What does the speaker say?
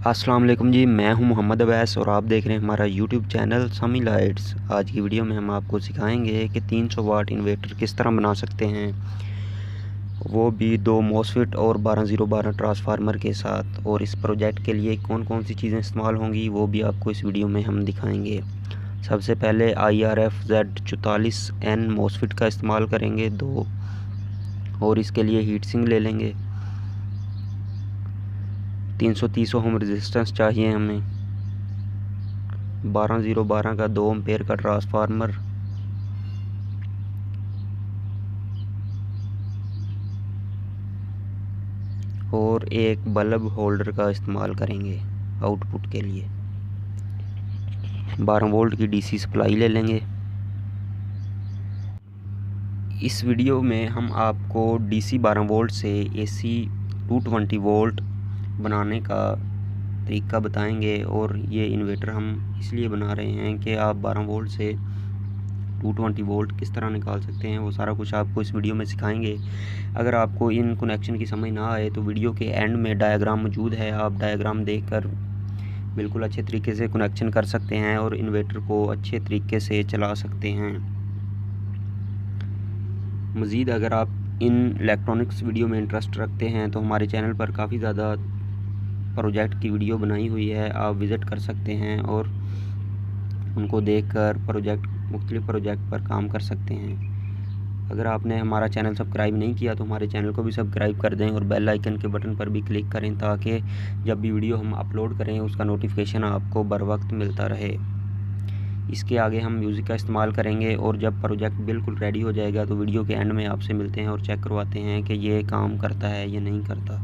अस्सलाम वालेकुम जी, मैं हूं मोहम्मद अवैस और आप देख रहे हैं हमारा यूट्यूब चैनल समी लाइट्स। आज की वीडियो में हम आपको सिखाएंगे कि 300 वाट इन्वर्टर किस तरह बना सकते हैं, वो भी दो मॉसफेट और 12012 ट्रांसफार्मर के साथ। और इस प्रोजेक्ट के लिए कौन कौन सी चीज़ें इस्तेमाल होंगी वो भी आपको इस वीडियो में हम दिखाएंगे। सबसे पहले IRFZ44N मॉसफेट का इस्तेमाल करेंगे दो, और इसके लिए हीट सिंक ले लेंगे। 330 ओम रेजिस्टेंस चाहिए हमें। 12012 का 2 एम्पेयर का ट्रांसफार्मर, और एक बल्ब होल्डर का इस्तेमाल करेंगे आउटपुट के लिए। 12 वोल्ट की DC सप्लाई ले लेंगे। इस वीडियो में हम आपको DC 12 वोल्ट से AC 220 वोल्ट बनाने का तरीका बताएंगे। और ये इन्वर्टर हम इसलिए बना रहे हैं कि आप 12 वोल्ट से 220 वोल्ट किस तरह निकाल सकते हैं, वो सारा कुछ आपको इस वीडियो में सिखाएंगे। अगर आपको इन कनेक्शन की समझ ना आए तो वीडियो के एंड में डायग्राम मौजूद है, आप डायग्राम देखकर बिल्कुल अच्छे तरीके से कनेक्शन कर सकते हैं और इन्वर्टर को अच्छे तरीके से चला सकते हैं। मज़ीद अगर आप इन इलेक्ट्रॉनिक्स वीडियो में इंटरेस्ट रखते हैं तो हमारे चैनल पर काफ़ी ज़्यादा प्रोजेक्ट की वीडियो बनाई हुई है, आप विज़िट कर सकते हैं और उनको देखकर मुख्तलिफ प्रोजेक्ट पर काम कर सकते हैं। अगर आपने हमारा चैनल सब्सक्राइब नहीं किया तो हमारे चैनल को भी सब्सक्राइब कर दें और बेल आइकन के बटन पर भी क्लिक करें, ताकि जब भी वीडियो हम अपलोड करें उसका नोटिफिकेशन आपको बर वक्त मिलता रहे। इसके आगे हम म्यूज़िक का इस्तेमाल करेंगे, और जब प्रोजेक्ट बिल्कुल रेडी हो जाएगा तो वीडियो के एंड में आपसे मिलते हैं और चेक करवाते हैं कि ये काम करता है या नहीं करता।